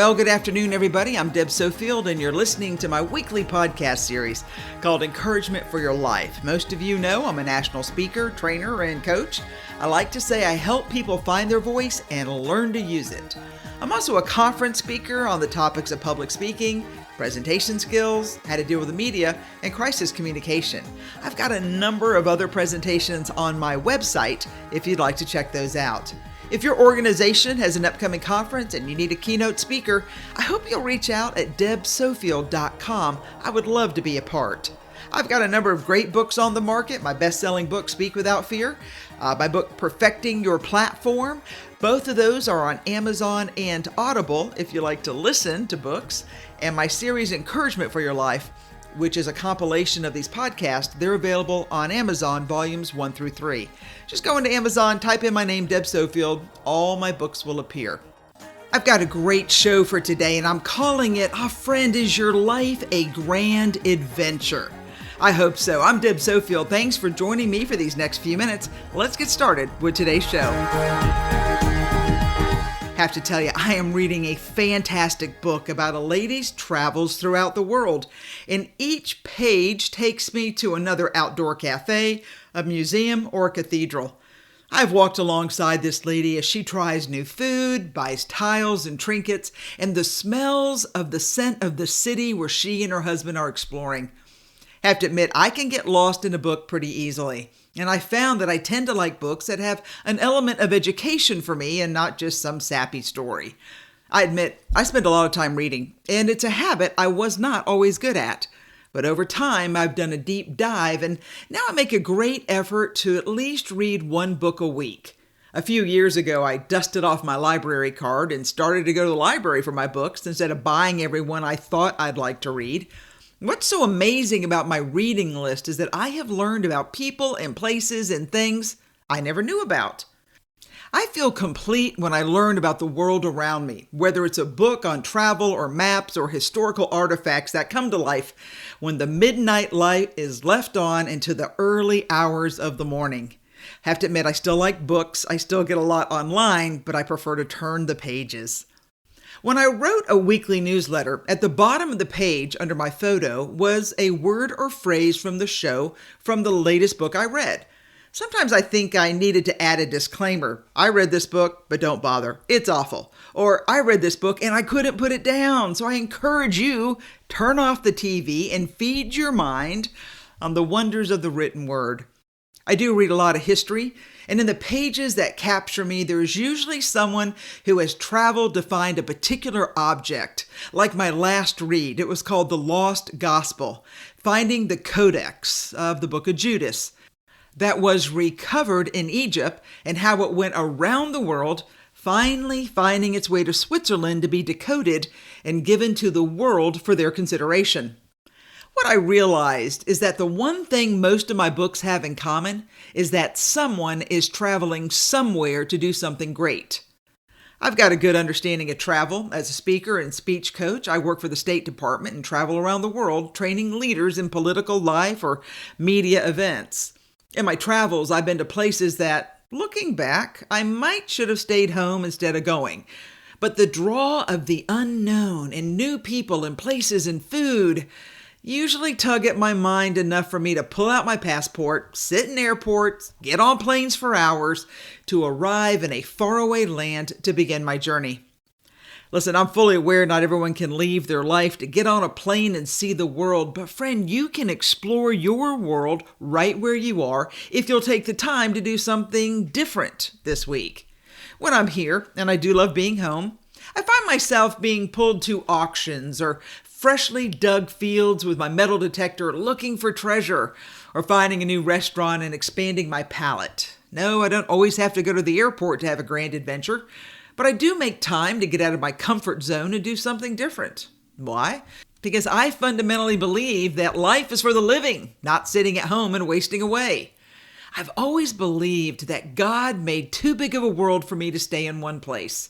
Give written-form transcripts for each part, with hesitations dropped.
Well, good afternoon, everybody. I'm Deb Sofield, and you're listening to my weekly podcast series called Encouragement for Your Life. Most of you know I'm a national speaker, trainer, and coach. I like to say I help people find their voice and learn to use it. I'm also a conference speaker on the topics of public speaking, presentation skills, how to deal with the media, and crisis communication. I've got a number of other presentations on my website if you'd like to check those out. If your organization has an upcoming conference and you need a keynote speaker, I hope you'll reach out at debsofield.com. I would love to be a part. I've got a number of great books on the market. My best-selling book, Speak Without Fear. My book, Perfecting Your Platform. Both of those are on Amazon and Audible if you like to listen to books. And my series, Encouragement for Your Life, which is a compilation of these podcasts, they're available on Amazon, volumes 1 through 3. Just go into Amazon, type in my name, Deb Sofield, all my books will appear. I've got a great show for today, and I'm calling it, Friend, Is Your Life a Grand Adventure? I hope so. I'm Deb Sofield. Thanks for joining me for these next few minutes. Let's get started with today's show. Have to tell you, I am reading a fantastic book about a lady's travels throughout the world, and each page takes me to another outdoor cafe, a museum, or a cathedral. I've walked alongside this lady as she tries new food, buys tiles and trinkets, and the smells of the scent of the city where she and her husband are exploring. Have to admit, I can get lost in a book pretty easily. And I found that I tend to like books that have an element of education for me and not just some sappy story. I admit, I spend a lot of time reading, and it's a habit I was not always good at. But over time, I've done a deep dive, and now I make a great effort to at least read one book a week. A few years ago, I dusted off my library card and started to go to the library for my books instead of buying every one I thought I'd like to read. What's so amazing about my reading list is that I have learned about people and places and things I never knew about. I feel complete when I learn about the world around me, whether it's a book on travel or maps or historical artifacts that come to life when the midnight light is left on into the early hours of the morning. Have to admit, I still like books. I still get a lot online, but I prefer to turn the pages. When I wrote a weekly newsletter, at the bottom of the page under my photo was a word or phrase from the show from the latest book I read. Sometimes I think I needed to add a disclaimer. I read this book, but don't bother. It's awful. Or I read this book and I couldn't put it down. So I encourage you, turn off the TV and feed your mind on the wonders of the written word. I do read a lot of history, and in the pages that capture me, there is usually someone who has traveled to find a particular object. Like my last read, it was called The Lost Gospel, Finding the Codex of the Book of Judas, that was recovered in Egypt, and how it went around the world, finally finding its way to Switzerland to be decoded and given to the world for their consideration. What I realized is that the one thing most of my books have in common is that someone is traveling somewhere to do something great. I've got a good understanding of travel. As a speaker and speech coach, I work for the State Department and travel around the world training leaders in political life or media events. In my travels, I've been to places that, looking back, I might should have stayed home instead of going. But the draw of the unknown and new people and places and food usually tug at my mind enough for me to pull out my passport, sit in airports, get on planes for hours to arrive in a faraway land to begin my journey. Listen, I'm fully aware not everyone can leave their life to get on a plane and see the world, but friend, you can explore your world right where you are if you'll take the time to do something different this week. When I'm here, and I do love being home, I find myself being pulled to auctions or freshly dug fields with my metal detector looking for treasure, or finding a new restaurant and expanding my palate. No, I don't always have to go to the airport to have a grand adventure, but I do make time to get out of my comfort zone and do something different. Why? Because I fundamentally believe that life is for the living, not sitting at home and wasting away. I've always believed that God made too big of a world for me to stay in one place.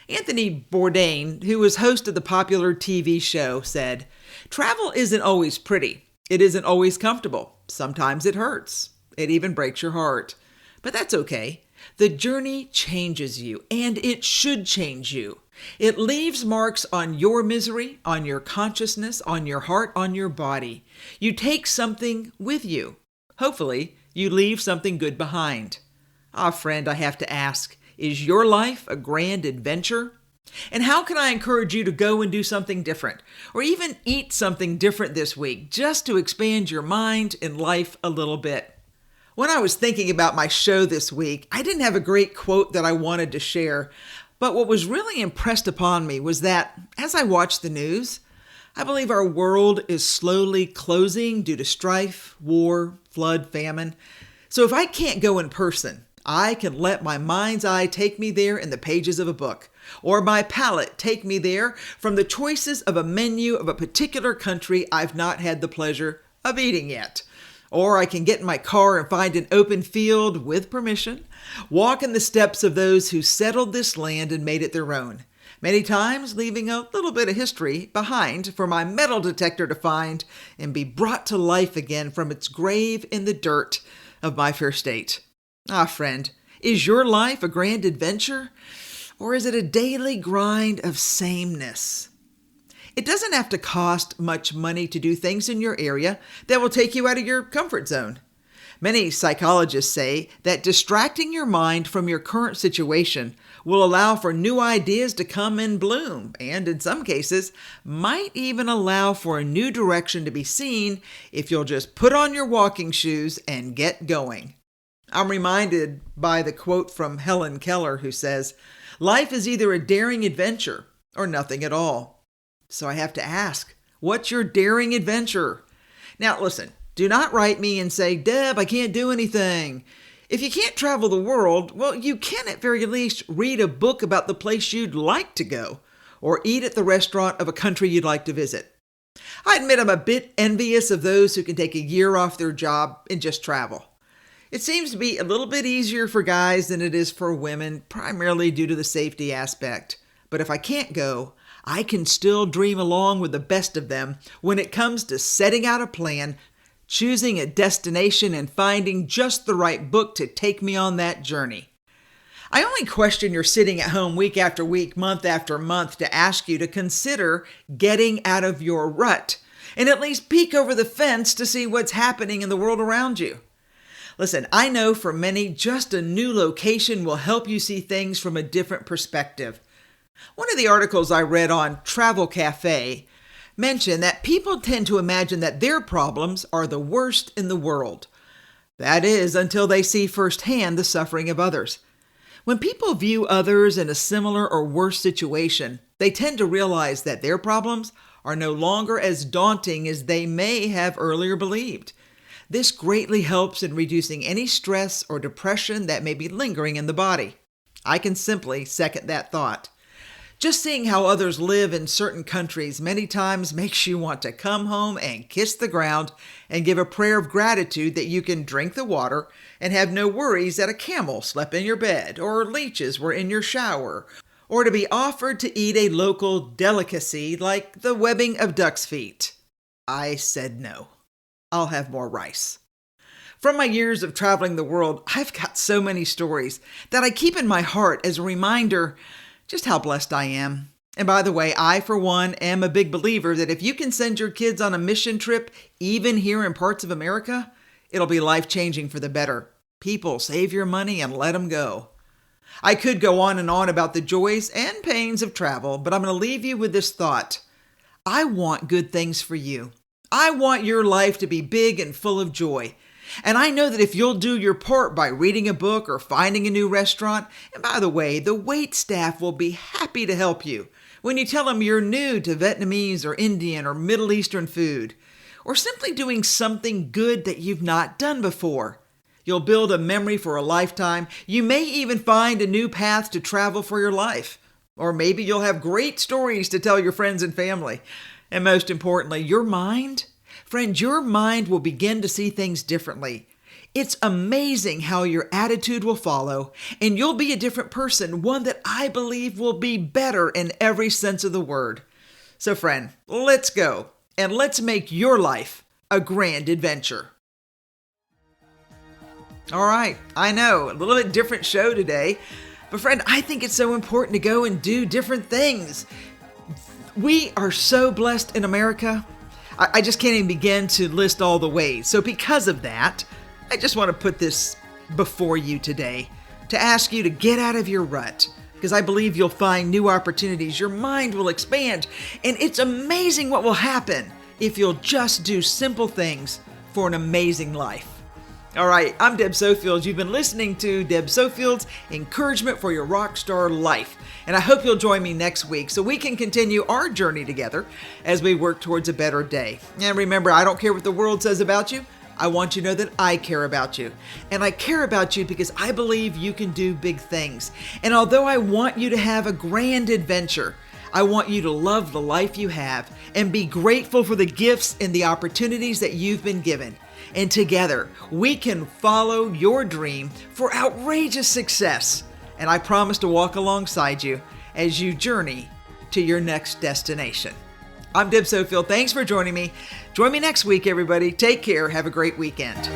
Anthony Bourdain, who was host of the popular TV show, said, "Travel isn't always pretty. It isn't always comfortable. Sometimes it hurts. It even breaks your heart. But that's okay. The journey changes you, and it should change you. It leaves marks on your misery, on your consciousness, on your heart, on your body. You take something with you. Hopefully, you leave something good behind. Friend, I have to ask, is your life a grand adventure? And how can I encourage you to go and do something different, or even eat something different this week, just to expand your mind and life a little bit? When I was thinking about my show this week, I didn't have a great quote that I wanted to share, but what was really impressed upon me was that as I watched the news, I believe our world is slowly closing due to strife, war, flood, famine. So if I can't go in person, I can let my mind's eye take me there in the pages of a book, or my palate take me there from the choices of a menu of a particular country I've not had the pleasure of eating yet. Or I can get in my car and find an open field with permission, walk in the steps of those who settled this land and made it their own, many times leaving a little bit of history behind for my metal detector to find and be brought to life again from its grave in the dirt of my fair state. Friend, is your life a grand adventure, or is it a daily grind of sameness? It doesn't have to cost much money to do things in your area that will take you out of your comfort zone. Many psychologists say that distracting your mind from your current situation will allow for new ideas to come and bloom, and in some cases, might even allow for a new direction to be seen if you'll just put on your walking shoes and get going. I'm reminded by the quote from Helen Keller, who says, "Life is either a daring adventure or nothing at all." So I have to ask, what's your daring adventure? Now listen, do not write me and say, "Deb, I can't do anything." If you can't travel the world, well, you can at very least read a book about the place you'd like to go, or eat at the restaurant of a country you'd like to visit. I admit I'm a bit envious of those who can take a year off their job and just travel. It seems to be a little bit easier for guys than it is for women, primarily due to the safety aspect. But if I can't go, I can still dream along with the best of them when it comes to setting out a plan, choosing a destination, and finding just the right book to take me on that journey. I only question your sitting at home week after week, month after month to ask you to consider getting out of your rut and at least peek over the fence to see what's happening in the world around you. Listen, I know for many, just a new location will help you see things from a different perspective. One of the articles I read on Travel Cafe mentioned that people tend to imagine that their problems are the worst in the world. That is, until they see firsthand the suffering of others. When people view others in a similar or worse situation, they tend to realize that their problems are no longer as daunting as they may have earlier believed. This greatly helps in reducing any stress or depression that may be lingering in the body. I can simply second that thought. Just seeing how others live in certain countries many times makes you want to come home and kiss the ground and give a prayer of gratitude that you can drink the water and have no worries that a camel slept in your bed or leeches were in your shower, or to be offered to eat a local delicacy like the webbing of duck's feet. I said no. I'll have more rice. From my years of traveling the world, I've got so many stories that I keep in my heart as a reminder just how blessed I am. And by the way, I, for one, am a big believer that if you can send your kids on a mission trip, even here in parts of America, it'll be life-changing for the better. People, save your money and let them go. I could go on and on about the joys and pains of travel, but I'm going to leave you with this thought. I want good things for you. I want your life to be big and full of joy. And I know that if you'll do your part by reading a book or finding a new restaurant, and by the way, the wait staff will be happy to help you when you tell them you're new to Vietnamese or Indian or Middle Eastern food, or simply doing something good that you've not done before. You'll build a memory for a lifetime. You may even find a new path to travel for your life. Or maybe you'll have great stories to tell your friends and family. And most importantly, your mind will begin to see things differently. It's amazing how your attitude will follow, and you'll be a different person, one that I believe will be better in every sense of the word. So friend, let's go, and let's make your life a grand adventure. All right, I know, a little bit different show today, but friend, I think it's so important to go and do different things. We are so blessed in America. I just can't even begin to list all the ways. So because of that, I just want to put this before you today to ask you to get out of your rut, because I believe you'll find new opportunities. Your mind will expand, and it's amazing what will happen if you'll just do simple things for an amazing life. All right, I'm Deb Sofield's. You've been listening to Deb Sofield's Encouragement for Your Rockstar Life. And I hope you'll join me next week so we can continue our journey together as we work towards a better day. And remember, I don't care what the world says about you. I want you to know that I care about you. And I care about you because I believe you can do big things. And although I want you to have a grand adventure, I want you to love the life you have and be grateful for the gifts and the opportunities that you've been given. And together, we can follow your dream for outrageous success. And I promise to walk alongside you as you journey to your next destination. I'm Deb Sofield. Thanks for joining me. Join me next week, everybody. Take care. Have a great weekend.